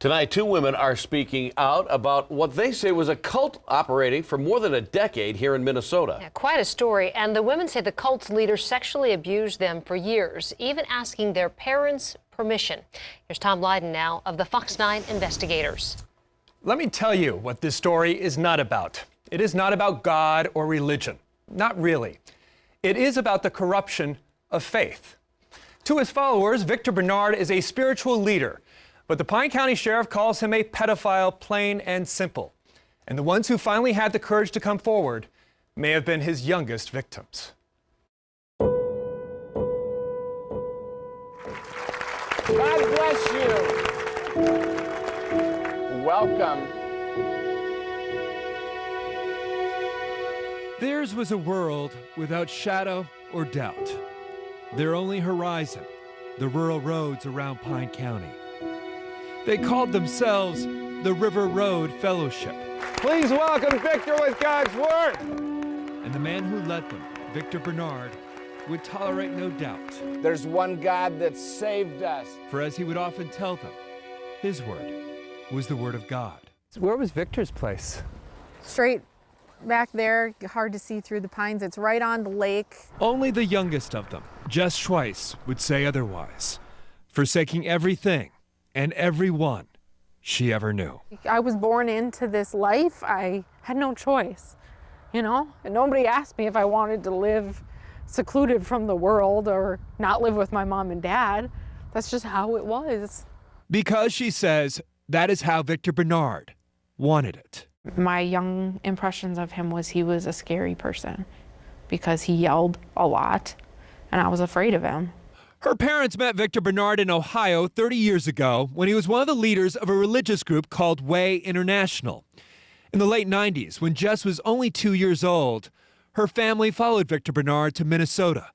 Tonight, two women are speaking out about what they say was a cult operating for more than a decade here in Minnesota. Yeah, quite a story. And the women say the cult's leaders sexually abused them for years, even asking their parents' permission. Here's Tom Lydon now of the Fox 9 investigators. Let me tell you what this story is not about. It is not about God or religion. Not really. It is about the corruption of faith. To his followers, Victor Barnard is a spiritual leader, but the Pine County Sheriff calls him a pedophile, plain and simple. And the ones who finally had the courage to come forward may have been his youngest victims. God bless you. Welcome. Theirs was a world without shadow or doubt. Their only horizon, the rural roads around Pine County. They called themselves the River Road Fellowship. Please welcome Victor with God's Word. And the man who led them, Victor Barnard, would tolerate no doubt. There's one God that saved us. For as he would often tell them, his word was the word of God. Where was Victor's place? Straight back there, hard to see through the pines. It's right on the lake. Only the youngest of them, Jess Schweiss, would say otherwise, forsaking everything and everyone she ever knew. I was born into this life. I had no choice, and nobody asked me if I wanted to live secluded from the world or not live with my mom and dad. That's just how it was. Because she says that is how Victor Barnard wanted it. My young impressions of him was he was a scary person because he yelled a lot and I was afraid of him. Her parents met Victor Barnard in Ohio 30 years ago when he was one of the leaders of a religious group called Way International. In the late 90s, when Jess was only 2 years old, her family followed Victor Barnard to Minnesota,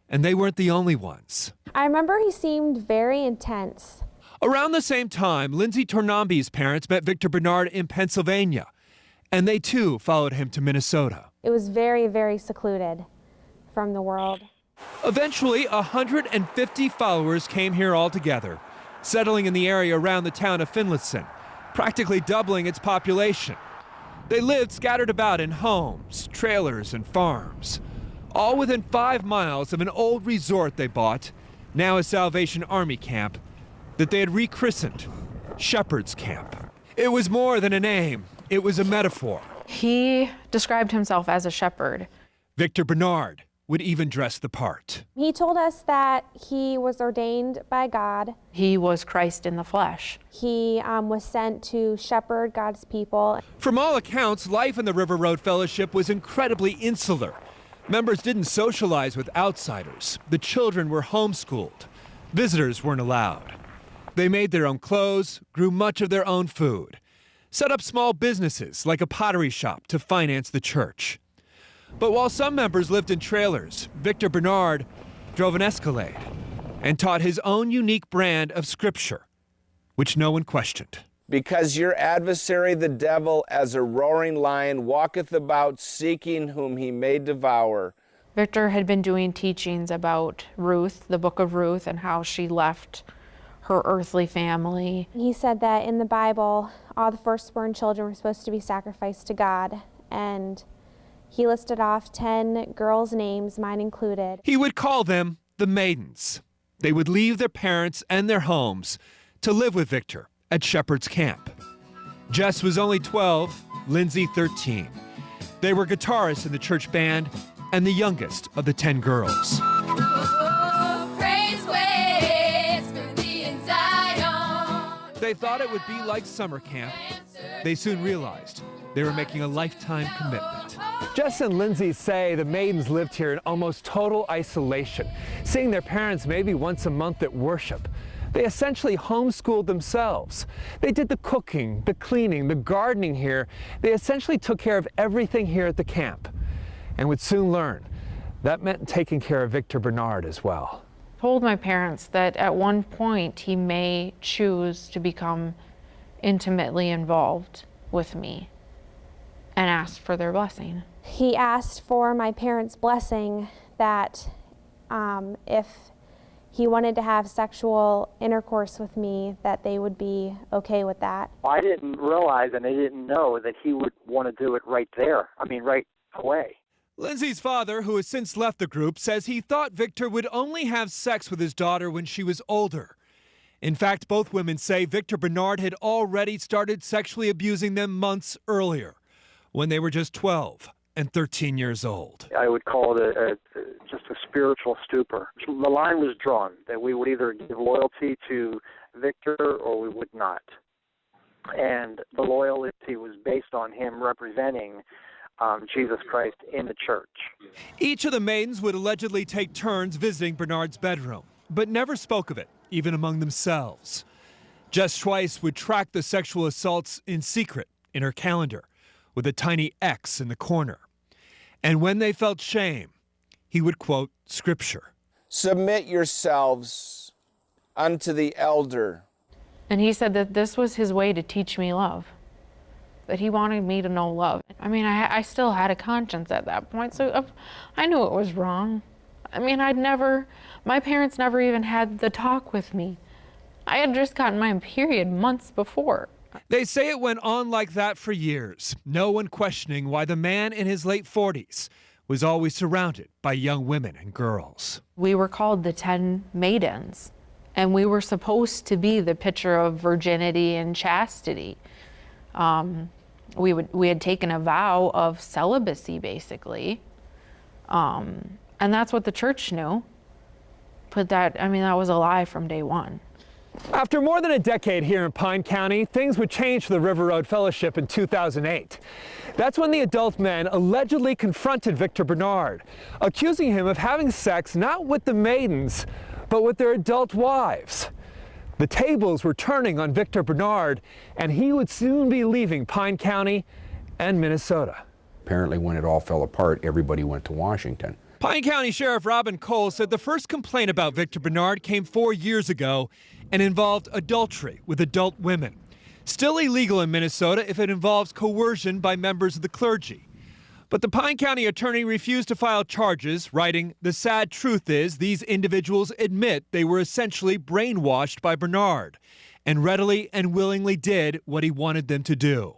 and they weren't the only ones. I remember he seemed very intense. Around the same time, Lindsay Tornambi's parents met Victor Barnard in Pennsylvania, and they too followed him to Minnesota. It was very, very secluded from the world. Eventually, 150 followers came here altogether, settling in the area around the town of Finlayson, practically doubling its population. They lived scattered about in homes, trailers, and farms, all within 5 miles of an old resort they bought, now a Salvation Army camp, that they had rechristened Shepherd's Camp. It was more than a name, it was a metaphor. He described himself as a shepherd. Victor Barnard would even dress the part. He told us that he was ordained by God. He was Christ in the flesh. He was sent to shepherd God's people. From all accounts, life in the River Road Fellowship was incredibly insular. Members didn't socialize with outsiders. The children were homeschooled. Visitors weren't allowed. They made their own clothes, grew much of their own food, set up small businesses like a pottery shop to finance the church. But while some members lived in trailers, Victor Barnard drove an Escalade and taught his own unique brand of scripture, which no one questioned. Because your adversary, the devil, as a roaring lion, walketh about seeking whom he may devour. Victor had been doing teachings about Ruth, the book of Ruth, and how she left her earthly family. He said that in the Bible, all the firstborn children were supposed to be sacrificed to God, and he listed off 10 girls' names, mine included. He would call them the Maidens. They would leave their parents and their homes to live with Victor at Shepherd's Camp. Jess was only 12, Lindsay 13. They were guitarists in the church band and the youngest of the 10 girls. They thought it would be like summer camp. They soon realized they were making a lifetime commitment. Jess and Lindsay say the Maidens lived here in almost total isolation, seeing their parents maybe once a month at worship. They essentially homeschooled themselves. They did the cooking, the cleaning, the gardening here. They essentially took care of everything here at the camp, and would soon learn that meant taking care of Victor Barnard as well. Told my parents that at one point he may choose to become intimately involved with me, and asked for their blessing. He asked for my parents' blessing that if he wanted to have sexual intercourse with me, that they would be okay with that. I didn't realize and I didn't know that he would want to do it right there. I mean, right away. Lindsay's father, who has since left the group, says he thought Victor would only have sex with his daughter when she was older. In fact, both women say Victor Barnard had already started sexually abusing them months earlier, when they were just 12 and 13 years old. I would call it just a spiritual stupor. The line was drawn that we would either give loyalty to Victor or we would not. And the loyalty was based on him representing Jesus Christ in the church. Each of the Maidens would allegedly take turns visiting Bernard's bedroom, but never spoke of it, even among themselves. Jess Schweiss would track the sexual assaults in secret in her calendar, with a tiny X in the corner. And when they felt shame, he would quote scripture. Submit yourselves unto the elder. And he said that this was his way to teach me love, that he wanted me to know love. I mean, I still had a conscience at that point, so I knew it was wrong. I mean, my parents never even had the talk with me. I had just gotten my period months before. They say it went on like that for years, no one questioning why the man in his late 40s was always surrounded by young women and girls. We were called the 10 Maidens, and we were supposed to be the picture of virginity and chastity. We had taken a vow of celibacy, basically, and that's what the church knew. But that was a lie from day one. After more than a decade here in Pine County, things would change for the River Road Fellowship in 2008. That's when the adult men allegedly confronted Victor Barnard, accusing him of having sex not with the Maidens, but with their adult wives. The tables were turning on Victor Barnard, and he would soon be leaving Pine County and Minnesota. Apparently, when it all fell apart, everybody went to Washington. Pine County Sheriff Robin Cole said the first complaint about Victor Barnard came 4 years ago and involved adultery with adult women. Still illegal in Minnesota if it involves coercion by members of the clergy. But the Pine County attorney refused to file charges, writing, "The sad truth is these individuals admit they were essentially brainwashed by Barnard and readily and willingly did what he wanted them to do."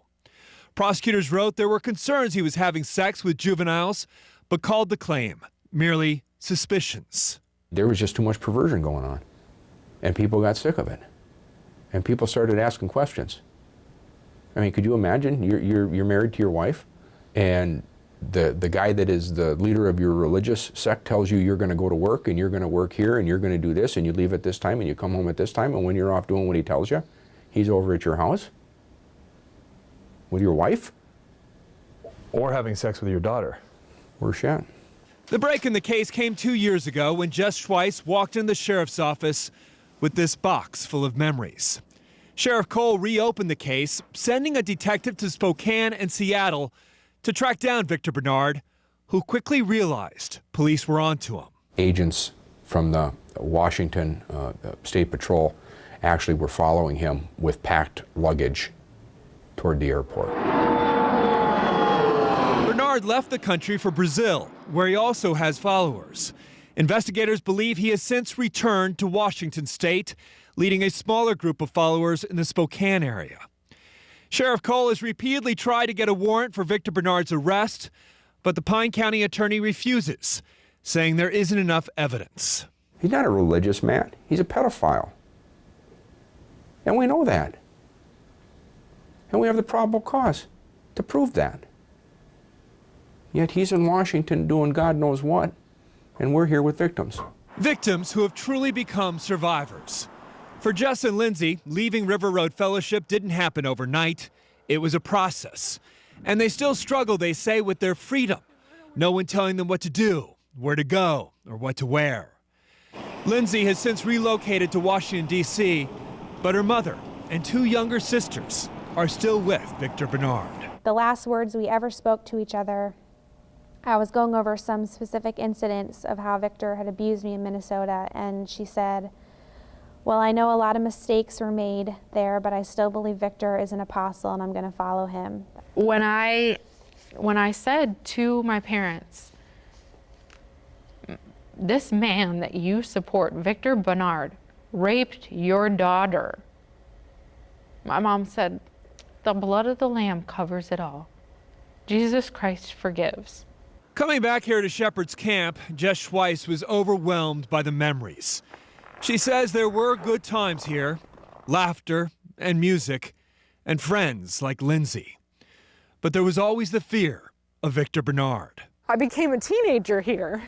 Prosecutors wrote there were concerns he was having sex with juveniles, but called the claim merely suspicions. There was just too much perversion going on, and people got sick of it, and people started asking questions. I mean, could you imagine you're married to your wife, and the guy that is the leader of your religious sect tells you you're going to go to work, and you're going to work here, and you're going to do this, and you leave at this time, and you come home at this time, and when you're off doing what he tells you, he's over at your house with your wife? Or having sex with your daughter. Worse yet. The break in the case came 2 years ago when Jess Schweiss walked in the sheriff's office with this box full of memories. Sheriff Cole reopened the case, sending a detective to Spokane and Seattle to track down Victor Barnard, who quickly realized police were onto him. Agents from the Washington State Patrol actually were following him with packed luggage toward the airport. Barnard left the country for Brazil, where he also has followers. Investigators believe he has since returned to Washington state, leading a smaller group of followers in the Spokane area. Sheriff Cole has repeatedly tried to get a warrant for Victor Barnard's arrest, but the Pine County attorney refuses, saying there isn't enough evidence. He's not a religious man. He's a pedophile. And we know that. And we have the probable cause to prove that. Yet he's in Washington doing God knows what, and we're here with victims. Victims who have truly become survivors. For Jess and Lindsay, leaving River Road Fellowship didn't happen overnight. It was a process. And they still struggle, they say, with their freedom. No one telling them what to do, where to go, or what to wear. Lindsay has since relocated to Washington, D.C., but her mother and 2 younger sisters are still with Victor Barnard. The last words we ever spoke to each other, I was going over some specific incidents of how Victor had abused me in Minnesota, and she said, "Well, I know a lot of mistakes were made there, but I still believe Victor is an apostle and I'm going to follow him." When I said to my parents, this man that you support, Victor Barnard, raped your daughter. My mom said, the blood of the Lamb covers it all. Jesus Christ forgives. Coming back here to Shepherd's Camp, Jess Schweiss was overwhelmed by the memories. She says there were good times here, laughter and music, and friends like Lindsay. But there was always the fear of Victor Barnard. I became a teenager here.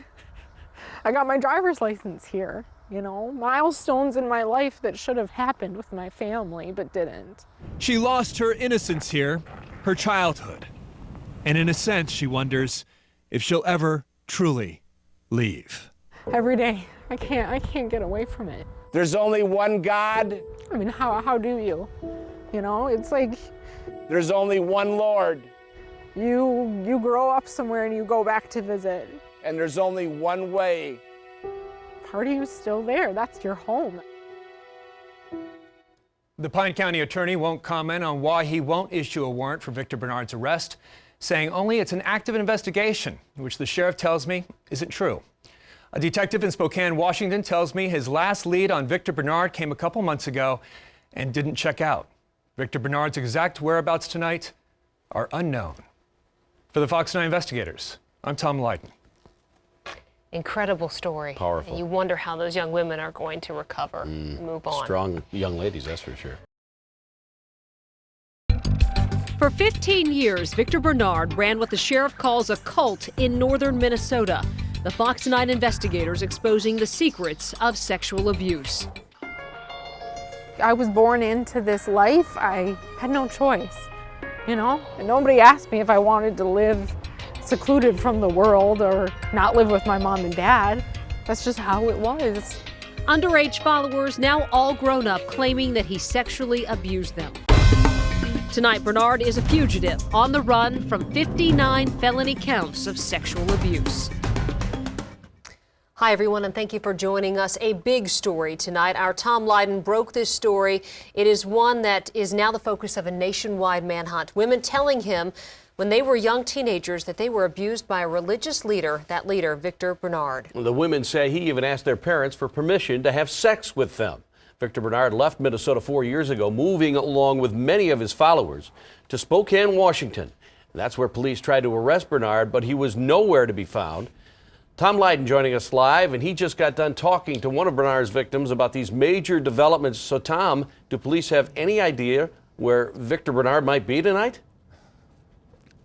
I got my driver's license here, you know, milestones in my life that should have happened with my family but didn't. She lost her innocence here, her childhood. And in a sense, she wonders if she'll ever truly leave. Every day, I can't get away from it. There's only one God. I mean, how do you? You know, it's like There's only one Lord. you grow up somewhere and you go back to visit. And there's only one way. Part of you is still there. That's your home. The Pine County attorney won't comment on why he won't issue a warrant for Victor Barnard's arrest, saying only it's an active investigation, which the sheriff tells me isn't true. A detective in Spokane, Washington tells me his last lead on Victor Barnard came a couple months ago and didn't check out. Victor Barnard's exact whereabouts tonight are unknown. For the Fox 9 investigators, I'm Tom Lydon. Incredible story. Powerful. And you wonder how those young women are going to recover and move on. Strong young ladies, that's for sure. For 15 years, Victor Barnard ran what the sheriff calls a cult in northern Minnesota. The Fox 9 investigators exposing the secrets of sexual abuse. I was born into this life. I had no choice, you know? And nobody asked me if I wanted to live secluded from the world or not live with my mom and dad. That's just how it was. Underage followers, now all grown up, claiming that he sexually abused them. Tonight, Barnard is a fugitive on the run from 59 felony counts of sexual abuse. Hi, everyone, and thank you for joining us. A big story tonight. Our Tom Lydon broke this story. It is one that is now the focus of a nationwide manhunt. Women telling him when they were young teenagers that they were abused by a religious leader, that leader, Victor Barnard. The women say he even asked their parents for permission to have sex with them. Victor Barnard left Minnesota 4 years ago, moving along with many of his followers to Spokane, Washington. That's where police tried to arrest Barnard, but he was nowhere to be found. Tom Lydon joining us live, and he just got done talking to one of Barnard's victims about these major developments. So, Tom, do police have any idea where Victor Barnard might be tonight?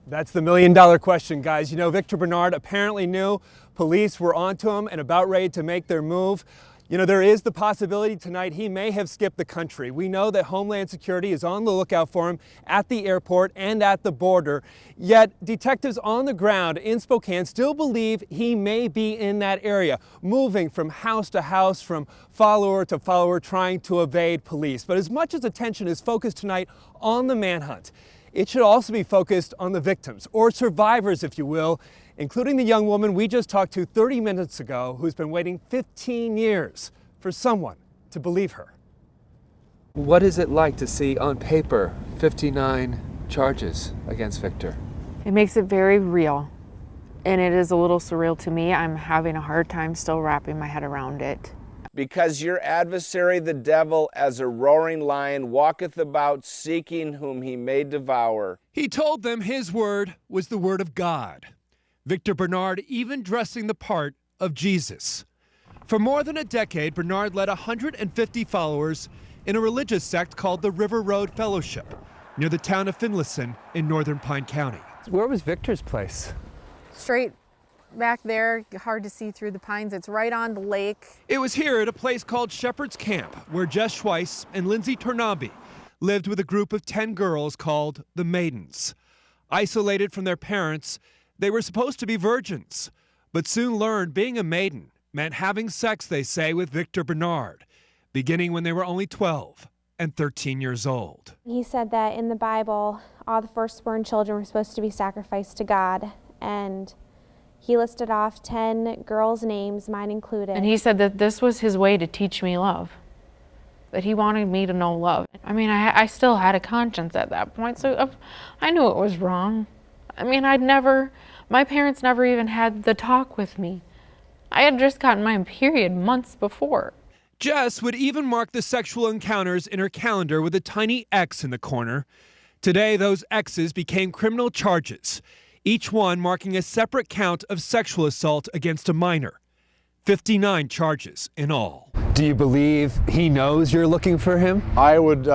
That's the million-dollar question, guys. You know, Victor Barnard apparently knew police were onto him and about ready to make their move. You know, there is the possibility tonight he may have skipped the country. We know that Homeland Security is on the lookout for him at the airport and at the border. Yet detectives on the ground in Spokane still believe he may be in that area, moving from house to house, from follower to follower, trying to evade police. But as much as attention is focused tonight on the manhunt, it should also be focused on the victims, or survivors, if you will, including the young woman we just talked to 30 minutes ago who's been waiting 15 years for someone to believe her. What is it like to see on paper 59 charges against Victor? It makes it very real, and it is a little surreal to me. I'm having a hard time still wrapping my head around it. Because your adversary the devil, as a roaring lion, walketh about seeking whom he may devour. He told them his word was the word of God. Victor Barnard even dressing the part of Jesus. For more than a decade, Barnard led 150 followers in a religious sect called the River Road Fellowship near the town of Finlayson in northern Pine County. Where was Victor's place? Straight back there, hard to see through the pines. It's right on the lake. It was here at a place called Shepherd's Camp where Jess Schweiss and Lindsay Tornaby lived with a group of 10 girls called the Maidens. Isolated from their parents, they were supposed to be virgins, but soon learned being a maiden meant having sex, they say, with Victor Barnard, beginning when they were only 12 and 13 years old. He said that in the Bible, all the firstborn children were supposed to be sacrificed to God, and he listed off 10 girls' names, mine included. And he said that this was his way to teach me love, that he wanted me to know love. I mean, I still had a conscience at that point, so I knew it was wrong. I mean, my parents never even had the talk with me. I had just gotten my period months before. Jess would even mark the sexual encounters in her calendar with a tiny X in the corner. Today, those X's became criminal charges, each one marking a separate count of sexual assault against a minor. 59 charges in all. Do you believe he knows you're looking for him? I would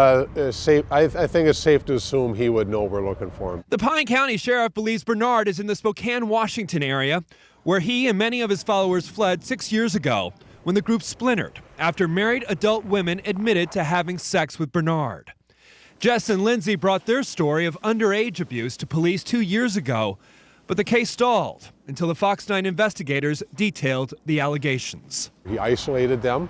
say, I think it's safe to assume he would know we're looking for him. The Pine County Sheriff believes Barnard is in the Spokane, Washington area, where he and many of his followers fled 6 years ago when the group splintered after married adult women admitted to having sex with Barnard. Jess and Lindsay brought their story of underage abuse to police 2 years ago, but the case stalled until the Fox 9 investigators detailed the allegations. He isolated them,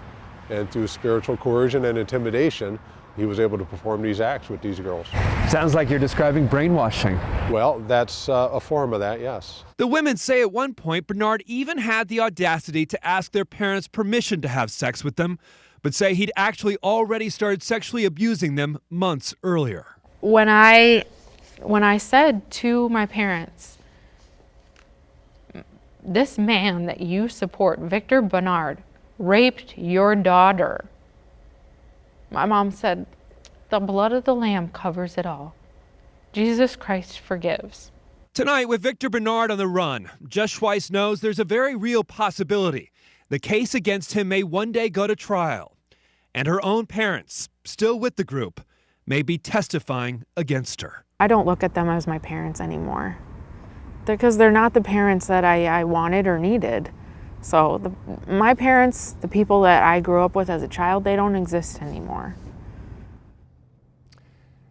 and through spiritual coercion and intimidation, he was able to perform these acts with these girls. Sounds like you're describing brainwashing. Well, that's a form of that, yes. The women say at one point Barnard even had the audacity to ask their parents' permission to have sex with them, but say he'd actually already started sexually abusing them months earlier. When I said to my parents, this man that you support, Victor Barnard, raped your daughter, my mom said, the blood of the Lamb covers it all. Jesus Christ forgives. Tonight, with Victor Barnard on the run, Jess Schweiss knows there's a very real possibility the case against him may one day go to trial, and her own parents, still with the group, may be testifying against her. I don't look at them as my parents anymore, because they're not the parents that I wanted or needed. So my parents, the people that I grew up with as a child, they don't exist anymore.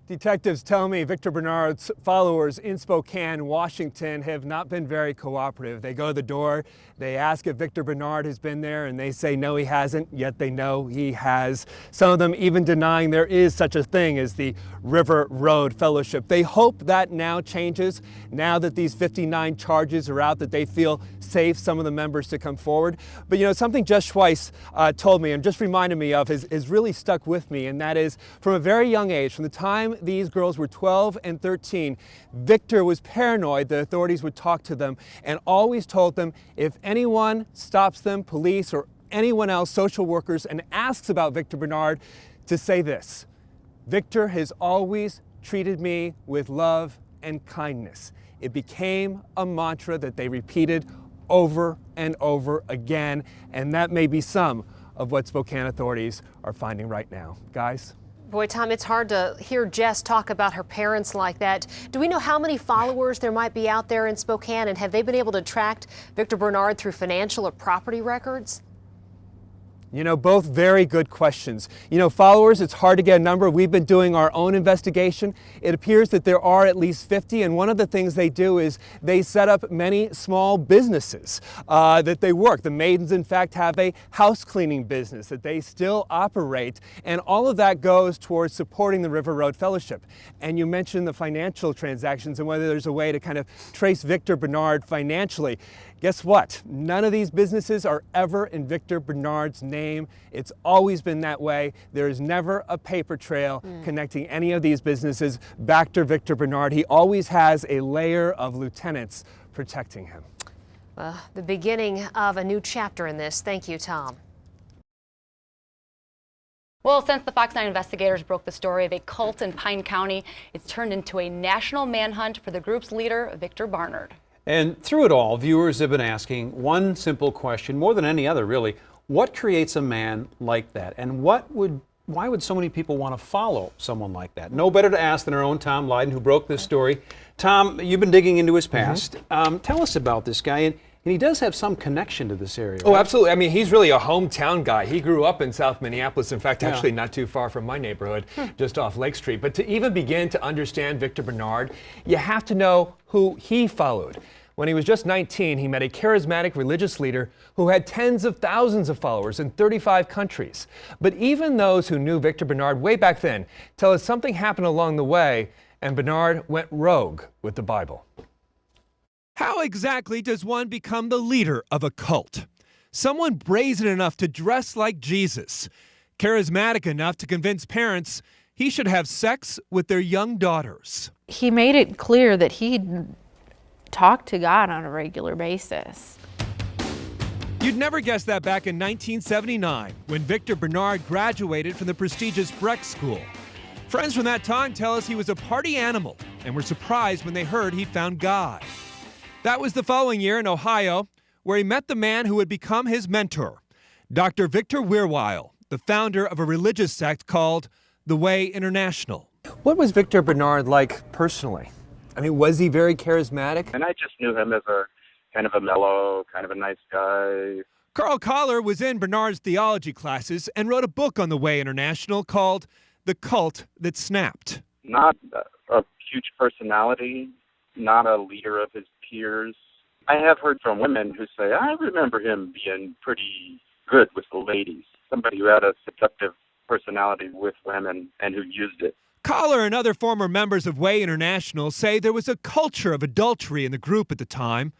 Detectives tell me Victor Barnard's followers in Spokane, Washington have not been very cooperative. They go to the door, they ask if Victor Barnard has been there, and they say no, he hasn't, yet they know he has. Some of them even denying there is such a thing as the River Road Fellowship. They hope that now changes, now that these 59 charges are out, that they feel safe, some of the members, to come forward. But you know, something Jess Schweiss told me and just reminded me of is really stuck with me, and that is from a very young age, from the time these girls were 12 and 13, Victor was paranoid the authorities would talk to them and always told them if anyone stops them, police or anyone else, social workers, and asks about Victor Barnard, to say this: Victor has always treated me with love and kindness. It became a mantra that they repeated over and over again, and that may be some of what Spokane authorities are finding right now. Guys? Boy, Tom, it's hard to hear Jess talk about her parents like that. Do we know how many followers there might be out there in Spokane, and have they been able to track Victor Barnard through financial or property records? You know, both very good questions. You know, followers, it's hard to get a number. We've been doing our own investigation. It appears that there are at least 50, and one of the things they do is they set up many small businesses that they work. The Maidens, in fact, have a house cleaning business that they still operate, and all of that goes towards supporting the River Road Fellowship. And you mentioned the financial transactions and whether there's a way to kind of trace Victor Barnard financially. Guess what? None of these businesses are ever in Victor Barnard's name. It's always been that way. There is never a paper trail connecting any of these businesses back to Victor Barnard. He always has a layer of lieutenants protecting him. The beginning of a new chapter in this. Thank you, Tom. Well, since the Fox 9 investigators broke the story of a cult in Pine County, it's turned into a national manhunt for the group's leader, Victor Barnard. And through it all, viewers have been asking one simple question, more than any other really: what creates a man like that? And why would so many people want to follow someone like that? No better to ask than our own Tom Lydon, who broke this story. Tom, you've been digging into his past. Tell us about this guy, and he does have some connection to this area. Oh, right? absolutely. I mean, he's really a hometown guy. He grew up in South Minneapolis. In fact, actually not too far from my neighborhood, just off Lake Street. But to even begin to understand Victor Barnard, you have to know who he followed. When he was just 19, he met a charismatic religious leader who had tens of thousands of followers in 35 countries. But even those who knew Victor Barnard way back then tell us something happened along the way, and Barnard went rogue with the Bible. How exactly does one become the leader of a cult? Someone brazen enough to dress like Jesus, charismatic enough to convince parents he should have sex with their young daughters. He made it clear that he talked to God on a regular basis. You'd never guess that back in 1979 when Victor Barnard graduated from the prestigious Breck School. Friends from that time tell us he was a party animal and were surprised when they heard he'd found God. That was the following year in Ohio, where he met the man who would become his mentor, Dr. Victor Barnard, the founder of a religious sect called the Way International. What was Victor Barnard like personally? I mean, was he very charismatic? And I just knew him as a kind of a mellow, kind of a nice guy. Carl Collar was in Barnard's theology classes and wrote a book on the Way International called The Cult That Snapped. Not a huge personality, not a leader of his peers. I have heard from women who say, I remember him being pretty good with the ladies. Somebody who had a seductive personality with women and who used it. Collar and other former members of Way International say there was a culture of adultery in the group at the time.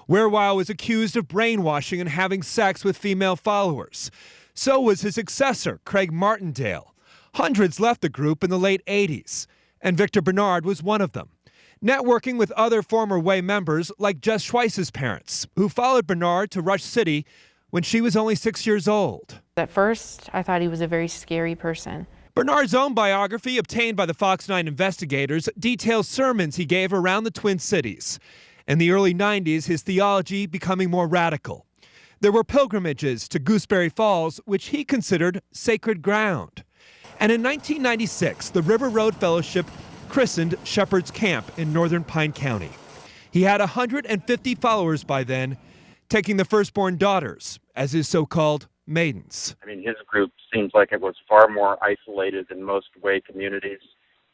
Wehrweil was accused of brainwashing and having sex with female followers. So was his successor, Craig Martindale. Hundreds left the group in the late 80s, and Victor Barnard was one of them. Networking with other former Way members like Jess Schweiss's parents, who followed Barnard to Rush City when she was only 6 years old. At first, I thought he was a very scary person. Barnard's own biography, obtained by the Fox 9 investigators, details sermons he gave around the Twin Cities. In the early 90s, his theology becoming more radical. There were pilgrimages to Gooseberry Falls, which he considered sacred ground. And in 1996, the River Road Fellowship christened Shepherd's Camp in northern Pine County. He had 150 followers by then, taking the firstborn daughters as his so-called maidens. I mean, his group seems like it was far more isolated than most Way communities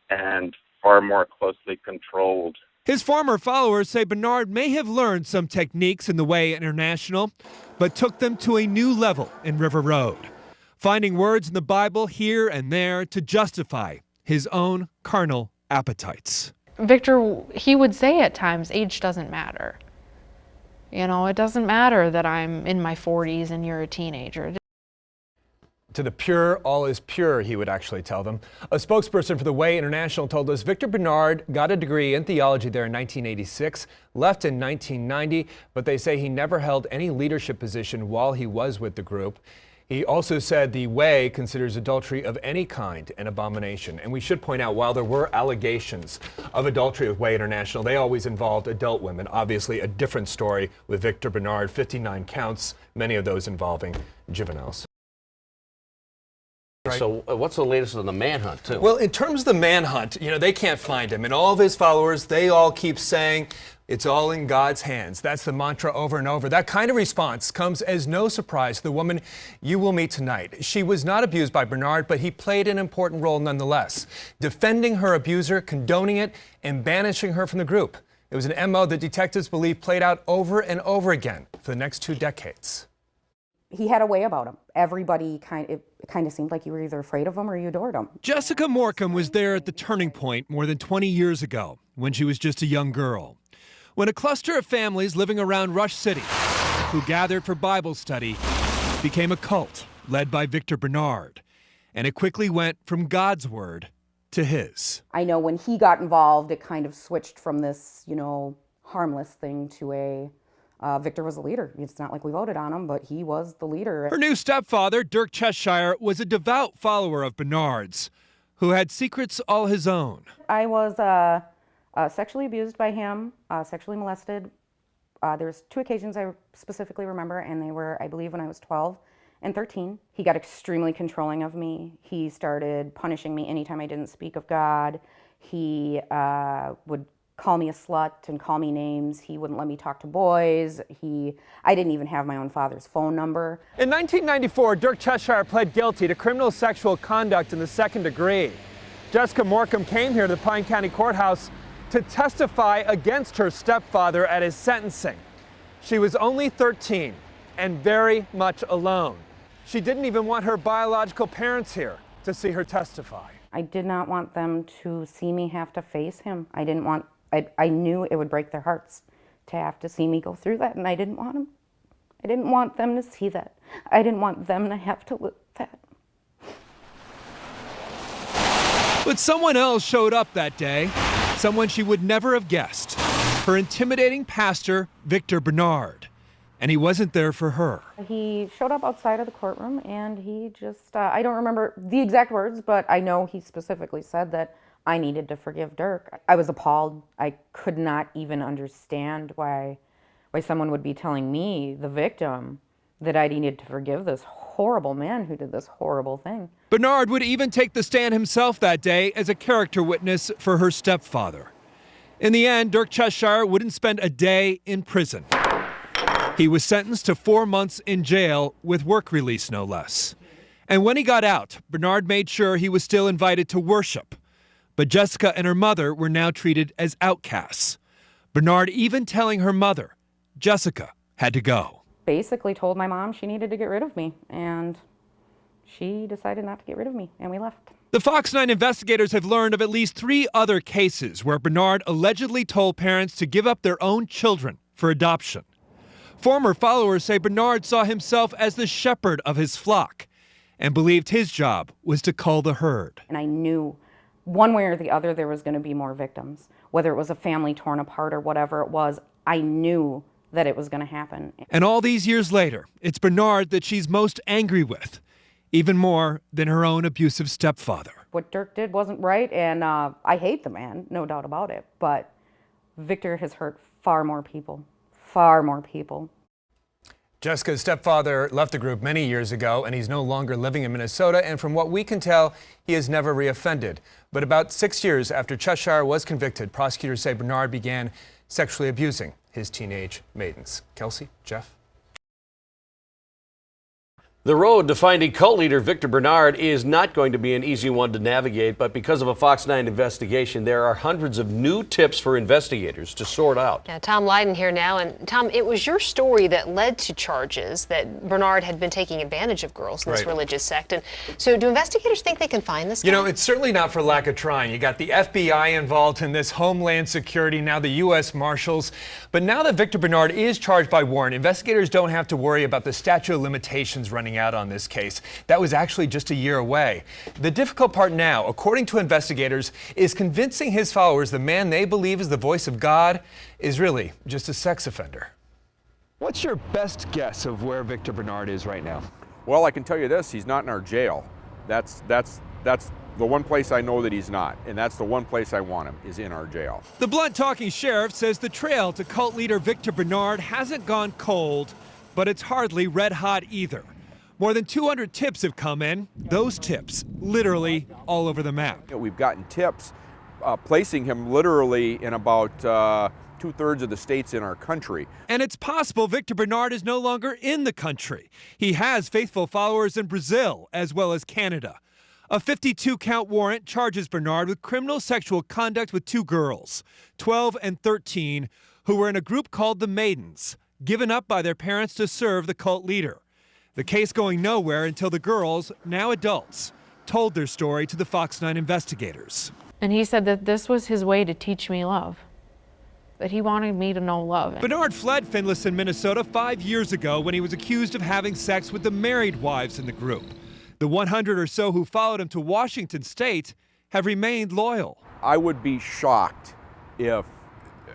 and far more closely controlled. His former followers say Barnard may have learned some techniques in the Way International, but took them to a new level in River Road, finding words in the Bible here and there to justify his own carnal appetites. Victor, he would say at times, age doesn't matter. You know, it doesn't matter that I'm in my 40s and you're a teenager. To the pure, all is pure, he would actually tell them. A spokesperson for the Way International told us Victor Barnard got a degree in theology there in 1986, left in 1990, but they say he never held any leadership position while he was with the group. He also said the Way considers adultery of any kind an abomination. And we should point out, while there were allegations of adultery with Way International, they always involved adult women. Obviously, a different story with Victor Barnard, 59 counts, many of those involving juveniles. Right. So what's the latest on the manhunt, too? Well, in terms of the manhunt, you know, they can't find him. And all of his followers, they all keep saying, it's all in God's hands. That's the mantra over and over. That kind of response comes as no surprise to the woman you will meet tonight. She was not abused by Barnard, but he played an important role nonetheless, defending her abuser, condoning it, and banishing her from the group. It was an MO that detectives believe played out over and over again for the next 2 decades. He had a way about him. Everybody it kind of seemed like you were either afraid of him or you adored him. Jessica Morecambe was there at the turning point more than 20 years ago when she was just a young girl, when a cluster of families living around Rush City who gathered for Bible study became a cult led by Victor Barnard, and it quickly went from God's word to his. I know when he got involved, it kind of switched from this, harmless thing to a Victor was a leader. It's not like we voted on him, but he was the leader. Her new stepfather, Dirk Cheshire, was a devout follower of Barnard's, who had secrets all his own. I was sexually abused by him, sexually molested. There's 2 occasions I specifically remember, and they were, I believe, when I was 12 and 13. He got extremely controlling of me. He started punishing me anytime I didn't speak of God. He would call me a slut and call me names. He wouldn't let me talk to boys. I didn't even have my own father's phone number. In 1994, Dirk Cheshire pled guilty to criminal sexual conduct in the 2nd degree. Jessica Morecambe came here to the Pine County Courthouse to testify against her stepfather at his sentencing. She was only 13 and very much alone. She didn't even want her biological parents here to see her testify. I did not want them to see me have to face him. I knew it would break their hearts to have to see me go through that, and I didn't want them. I didn't want them to see that. I didn't want them to have to live that. But someone else showed up that day, someone she would never have guessed. Her intimidating pastor, Victor Barnard. and he wasn't there for her. He showed up outside of the courtroom and he just, I don't remember the exact words, but I know he specifically said that I needed to forgive Dirk. I was appalled. I could not even understand why someone would be telling me, the victim, that I needed to forgive this horrible man who did this horrible thing. Barnard would even take the stand himself that day as a character witness for her stepfather. In the end, Dirk Cheshire wouldn't spend a day in prison. He was sentenced to 4 months in jail with work release, no less. And when he got out, Barnard made sure he was still invited to worship. But Jessica and her mother were now treated as outcasts. Barnard even telling her mother, Jessica had to go. Basically told my mom she needed to get rid of me, and she decided not to get rid of me, and we left. The Fox 9 investigators have learned of at least 3 other cases where Barnard allegedly told parents to give up their own children for adoption. Former followers say Barnard saw himself as the shepherd of his flock and believed his job was to cull the herd. And I knew one way or the other there was going to be more victims. Whether it was a family torn apart or whatever it was, I knew that it was going to happen. And all these years later, it's Barnard that she's most angry with, even more than her own abusive stepfather. What Dirk did wasn't right, and I hate the man, no doubt about it, but Victor has hurt far more people, far more people. Jessica's stepfather left the group many years ago, and he's no longer living in Minnesota, and from what we can tell, he has never reoffended. But about 6 years after Cheshire was convicted, prosecutors say Barnard began sexually abusing his teenage maidens. Kelsey, Jeff? The road to finding cult leader Victor Barnard is not going to be an easy one to navigate, but because of a Fox 9 investigation, there are hundreds of new tips for investigators to sort out. Yeah, Tom Lydon here now. And Tom, it was your story that led to charges that Barnard had been taking advantage of girls in this religious sect. And so do investigators think they can find this guy? You know, it's certainly not for lack of trying. You got the FBI involved in this, Homeland Security, now the U.S. Marshals. But now that Victor Barnard is charged by warrant, investigators don't have to worry about the statute of limitations running out on this case. That was actually just a year away. The difficult part now, according to investigators, is convincing his followers the man they believe is the voice of God is really just a sex offender. What's your best guess of where Victor Barnard is right now? Well, I can tell you this, he's not in our jail. That's the one place I know that he's not, and that's the one place I want him, is in our jail. The blunt-talking sheriff says the trail to cult leader Victor Barnard hasn't gone cold, but it's hardly red hot either. More than 200 tips have come in, those tips literally all over the map. We've gotten tips placing him literally in about 2/3 of the states in our country. And it's possible Victor Barnard is no longer in the country. He has faithful followers in Brazil as well as Canada. A 52-count warrant charges Barnard with criminal sexual conduct with 2 girls, 12 and 13, who were in a group called the Maidens, given up by their parents to serve the cult leader. The case going nowhere until the girls, now adults, told their story to the Fox 9 investigators. And he said that this was his way to teach me love, that he wanted me to know love. Barnard fled Finlayson, Minnesota 5 years ago when he was accused of having sex with the married wives in the group. The 100 or so who followed him to Washington State have remained loyal. I would be shocked if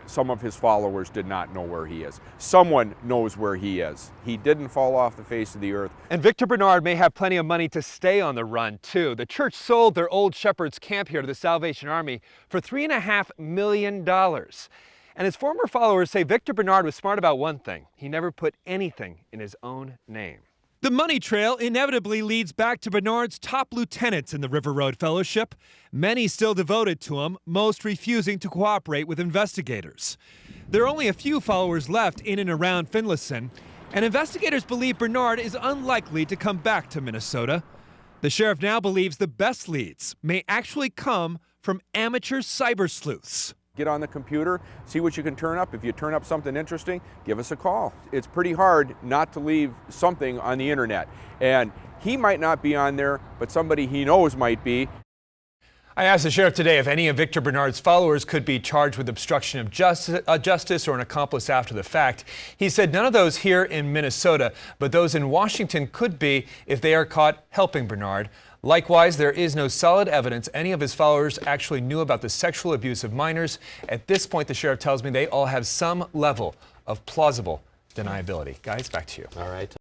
some of his followers did not know where he is. Someone knows where he is. He didn't fall off the face of the earth. And Victor Barnard may have plenty of money to stay on the run, too. The church sold their old shepherd's camp here to the Salvation Army for $3.5 million. And his former followers say Victor Barnard was smart about one thing. He never put anything in his own name. The money trail inevitably leads back to Barnard's top lieutenants in the River Road Fellowship, many still devoted to him, most refusing to cooperate with investigators. There are only a few followers left in and around Finlayson, and investigators believe Barnard is unlikely to come back to Minnesota. The sheriff now believes the best leads may actually come from amateur cyber sleuths. Get on the computer, see what you can turn up. If you turn up something interesting, give us a call. It's pretty hard not to leave something on the internet. And he might not be on there, but somebody he knows might be. I asked the sheriff today if any of Victor Barnard's followers could be charged with obstruction of justice or an accomplice after the fact. He said none of those here in Minnesota, but those in Washington could be if they are caught helping Barnard. Likewise, there is no solid evidence any of his followers actually knew about the sexual abuse of minors. At this point, the sheriff tells me they all have some level of plausible deniability. Guys, back to you. All right.